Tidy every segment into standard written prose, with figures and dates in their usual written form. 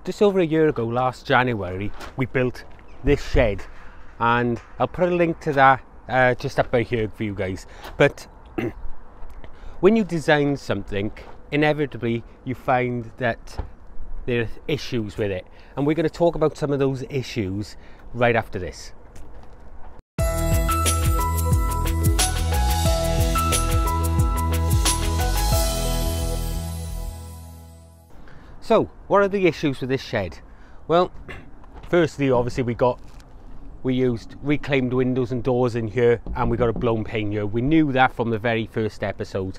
just over a year ago, last January, we built this shed, and I'll put a link to that just up by here for you guys. But when you design something, inevitably you find that there are issues with it, and we're going to talk about some of those issues right after this. So, what are the issues with this shed? Well, firstly, obviously we used reclaimed windows and doors in here, and we got a blown pane here. We knew that from the very first episode.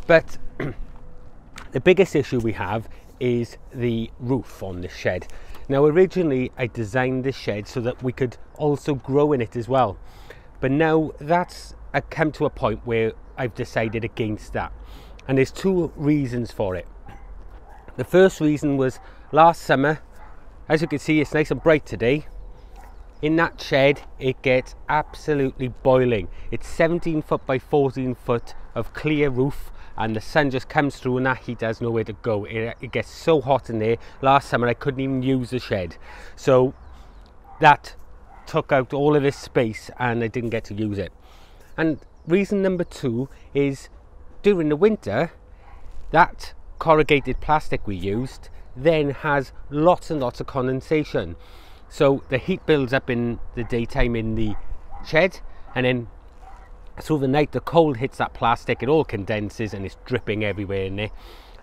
But the biggest issue we have is the roof on this shed. Now, originally I designed this shed so that we could also grow in it as well. But now that's come to a point where I've decided against that. And there's two reasons for it. The first reason was last summer. As you can see, it's nice and bright today. In that shed, it gets absolutely boiling. It's 17 foot by 14 foot of clear roof, and the sun just comes through and that heat has nowhere to go. It gets so hot in there. Last summer, I couldn't even use the shed. So that took out all of this space and I didn't get to use it. And reason number two is during the winter, that corrugated plastic we used then has lots and lots of condensation, so the heat builds up in the daytime in the shed, and then through the night the cold hits that plastic, it all condenses and it's dripping everywhere in there.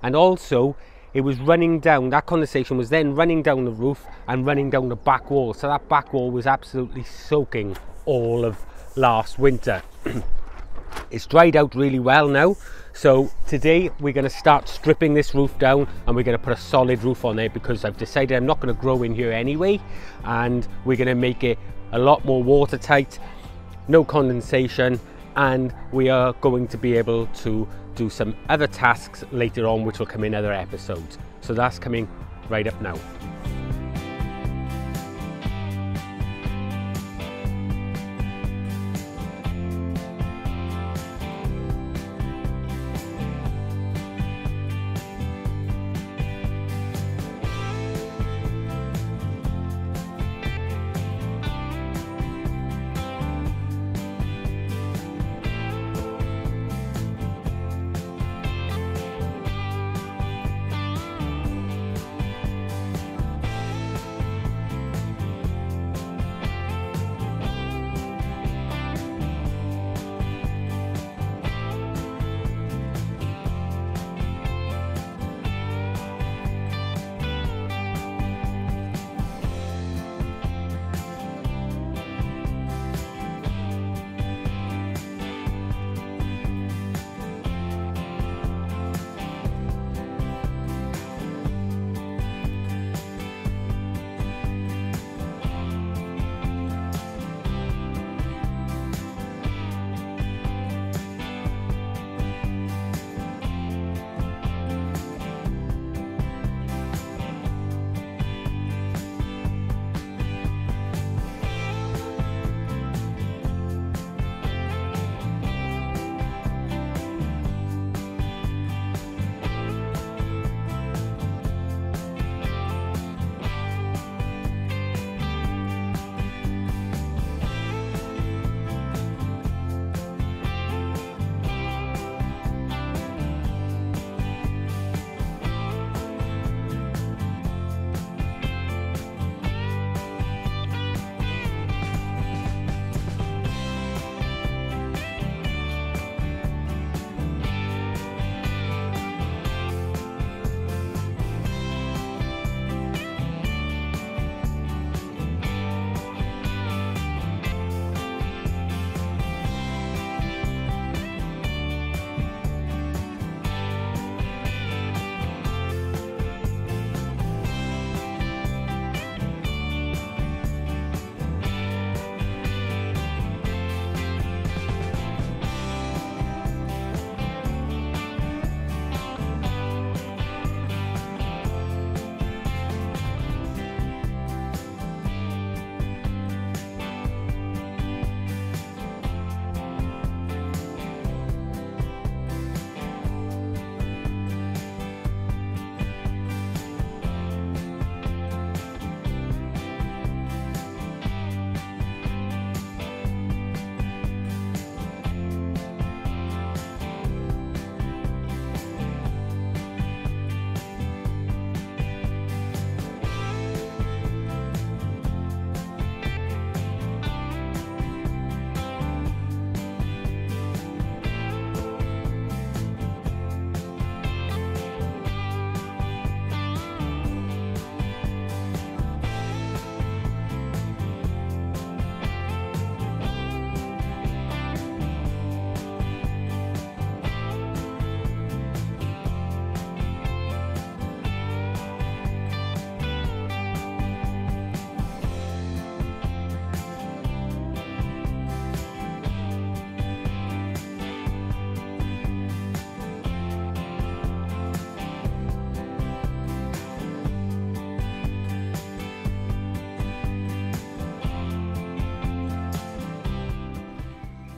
And also it was running down, that condensation was then running down the roof and running down the back wall, so that back wall was absolutely soaking all of last winter. It's dried out really well now, so today we're going to start stripping this roof down and we're going to put a solid roof on there, because I've decided I'm not going to grow in here anyway, and we're going to make it a lot more watertight, no condensation, and we are going to be able to do some other tasks later on which will come in other episodes. So that's coming right up now.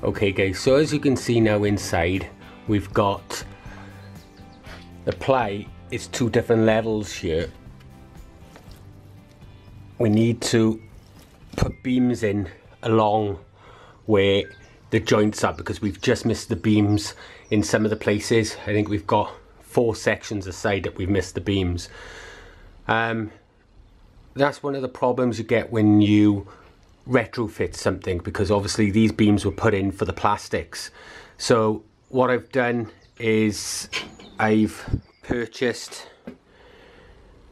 Okay guys, so as you can see now inside, we've got the ply. It's two different levels here. We need to put beams in along where the joints are, because we've just missed the beams in some of the places. I think we've got 4 sections aside that we've missed the beams. That's one of the problems you get when you retrofit something, because obviously these beams were put in for the plastics. So what I've done is I've purchased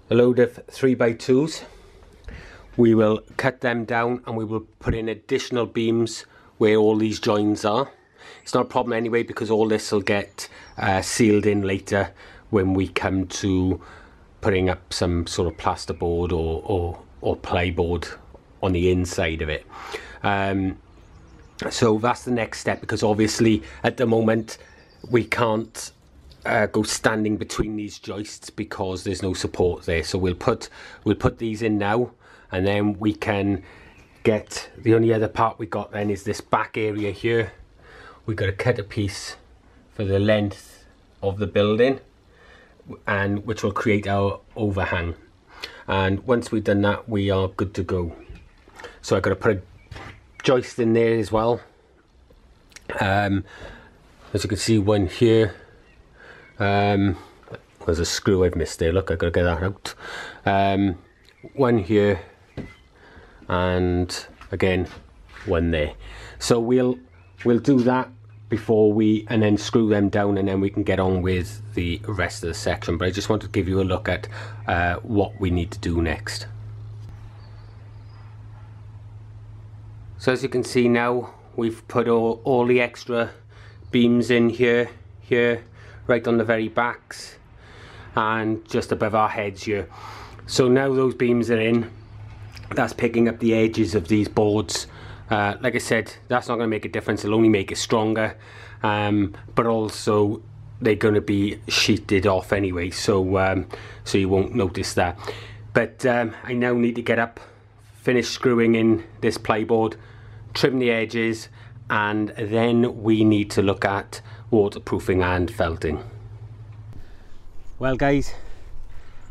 a load of 3x2s. We will cut them down and we will put in additional beams where all these joins are. It's not a problem anyway, because all this will get sealed in later when we come to putting up some sort of plasterboard or plyboard on the inside of it. So that's the next step, because obviously at the moment we can't go standing between these joists because there's no support there. So we'll put these in now, and then we can get, the only other part we got then is this back area here. We've got to cut a piece for the length of the building, and which will create our overhang. And once we've done that, we are good to go. So I've got to put a joist in there as well. As you can see, one here. There's a screw I've missed there. Look, I've got to get that out. One here, and again one there. So we'll do that before and then screw them down, and then we can get on with the rest of the section. But I just want to give you a look at what we need to do next. So as you can see now, we've put all the extra beams in here, right on the very backs and just above our heads here. So now those beams are in. That's picking up the edges of these boards. Like I said, that's not going to make a difference. It'll only make it stronger, but also they're going to be sheeted off anyway, so so you won't notice that. But I now need to get up, finish screwing in this plyboard, trim the edges, and then we need to look at waterproofing and felting. Well guys,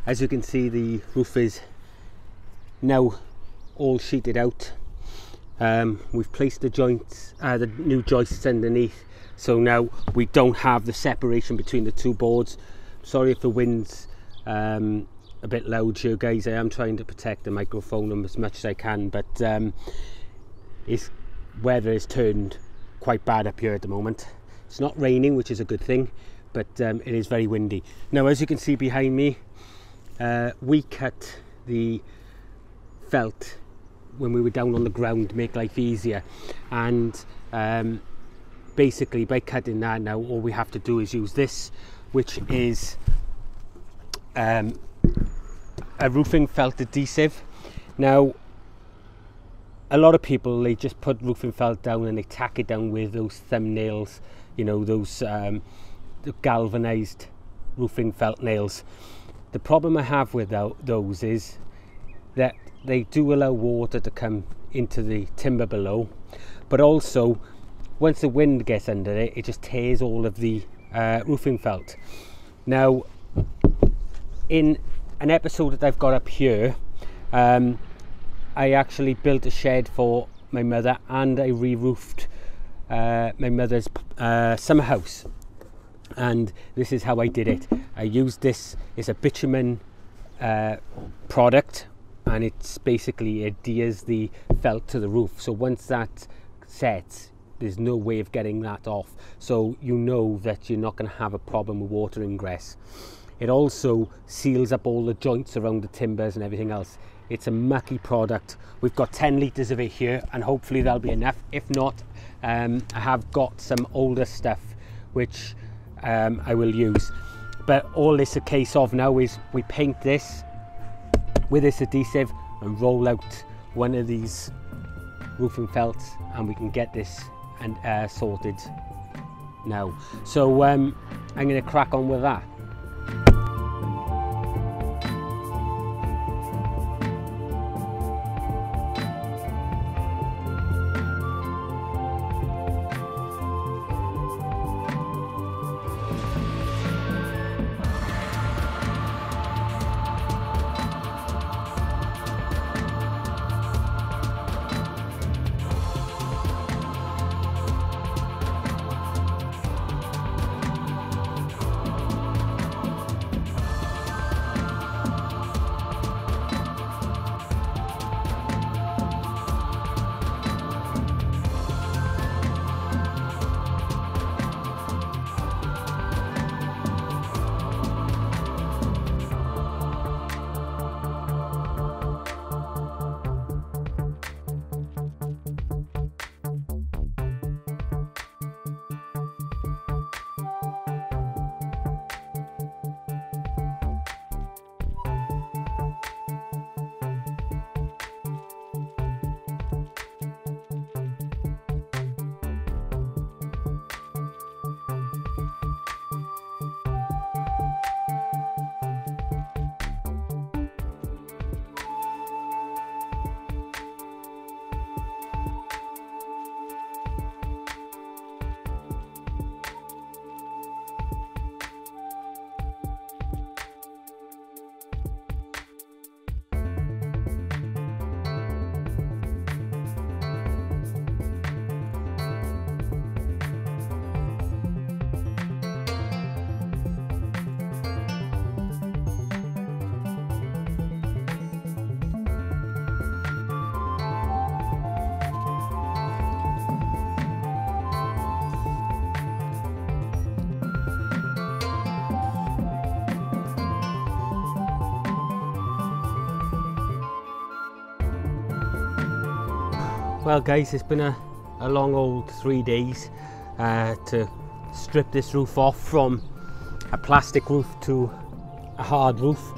as you can see, the roof is now all sheeted out. We've placed the joints, the new joists underneath, so now we don't have the separation between the two boards. Sorry if the wind's a bit loud here guys. I am trying to protect the microphone as much as I can, but weather is turned quite bad up here at the moment. It's not raining, which is a good thing, but it is very windy. Now as you can see behind me, we cut the felt when we were down on the ground to make life easier, and basically by cutting that, now all we have to do is use this, which is a roofing felt adhesive. Now a lot of people, they just put roofing felt down and they tack it down with those thumbnails, you know, those galvanized roofing felt nails. The problem I have with those is that they do allow water to come into the timber below, but also once the wind gets under it, it just tears all of the roofing felt. Now in an episode that I've got up here, I actually built a shed for my mother, and I re-roofed my mother's summer house, and this is how I did it. I used this, it's a bitumen product, and it's basically adheres the felt to the roof. So once that sets, there's no way of getting that off, so you know that you're not going to have a problem with water ingress. It also seals up all the joints around the timbers and everything else. It's a mucky product. We've got 10 litres of it here, and hopefully that'll be enough. If not, I have got some older stuff which I will use. But all this a case of now is we paint this with this adhesive and roll out one of these roofing felts, and we can get this and sorted now. So I'm going to crack on with that. Well guys, it's been a long old 3 days to strip this roof off from a plastic roof to a hard roof.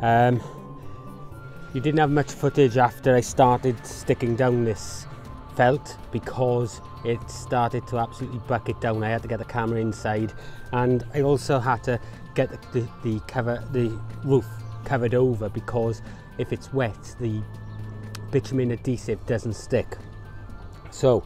You didn't have much footage after I started sticking down this felt because it started to absolutely bucket down. I had to get the camera inside, and I also had to get the roof covered over, because if it's wet the bitumen adhesive doesn't stick. So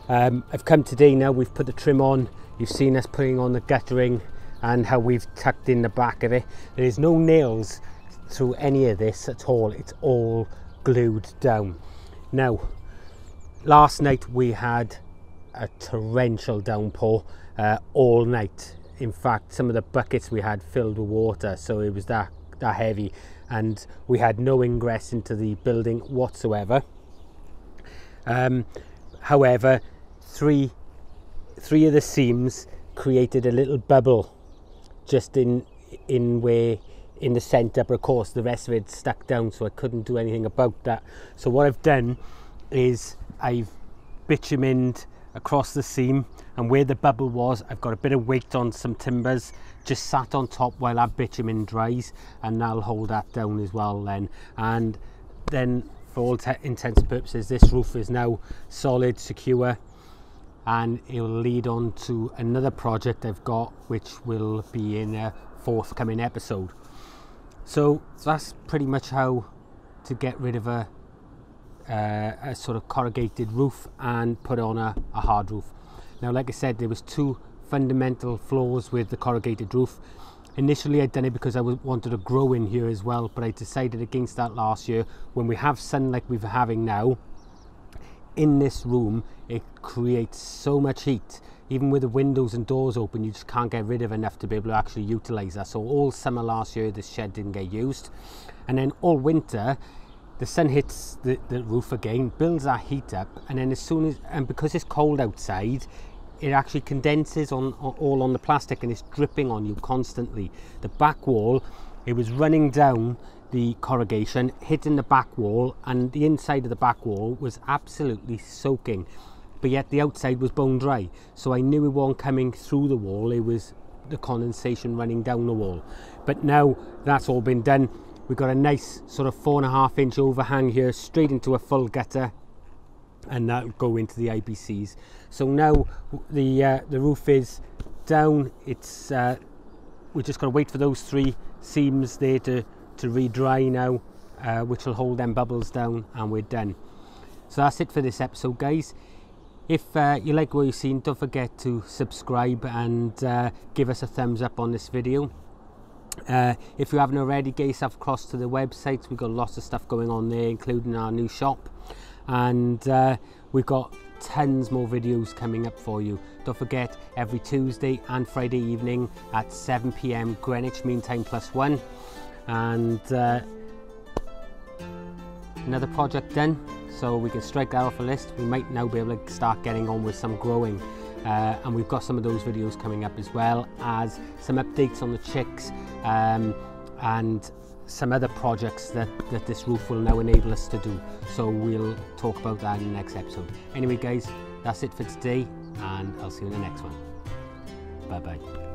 I've come today now, we've put the trim on, you've seen us putting on the guttering and how we've tucked in the back of it. There is no nails through any of this at all, it's all glued down. Now, last night we had a torrential downpour all night. In fact, some of the buckets we had filled with water, so it was that heavy, and we had no ingress into the building whatsoever. However, three of the seams created a little bubble just in the centre, but of course the rest of it stuck down, so I couldn't do anything about that. So what I've done is I've bitumened across the seam, and where the bubble was, I've got a bit of weight on some timbers just sat on top while that bitumen dries, and that'll hold that down as well then. And then for all intents and purposes, this roof is now solid, secure, and it will lead on to another project I've got, which will be in a forthcoming episode. So that's pretty much how to get rid of a sort of corrugated roof and put on a hard roof. Now, like I said, there was two fundamental flaws with the corrugated roof. Initially I'd done it because I wanted to grow in here as well, but I decided against that last year. When we have sun like we're having now in this room, it creates so much heat. Even with the windows and doors open, you just can't get rid of enough to be able to actually utilize that. So all summer last year this shed didn't get used, and then all winter the sun hits the roof again, builds that heat up, and then as soon as, and because it's cold outside, it actually condenses all on the plastic, and it's dripping on you constantly. The back wall, it was running down the corrugation, hitting the back wall, and the inside of the back wall was absolutely soaking, but yet the outside was bone dry. So I knew it wasn't coming through the wall, it was the condensation running down the wall. But now that's all been done. We've got a nice sort of 4.5 inch overhang here, straight into a full gutter, and that'll go into the IBCs. So now the roof is down. It's we just got to wait for those three seams there to re-dry now, which will hold them bubbles down, and we're done. So that's it for this episode, guys. If you like what you've seen, don't forget to subscribe and give us a thumbs up on this video. If you haven't already, get yourself across to the website. We've got lots of stuff going on there, including our new shop, and we've got tons more videos coming up for you. Don't forget, every Tuesday and Friday evening at 7 PM Greenwich Mean Time +1, and another project done, so we can strike that off a list. We might now be able to start getting on with some growing. And we've got some of those videos coming up, as well as some updates on the chicks and some other projects that this roof will now enable us to do. So we'll talk about that in the next episode. Anyway guys, that's it for today, and I'll see you in the next one. Bye bye.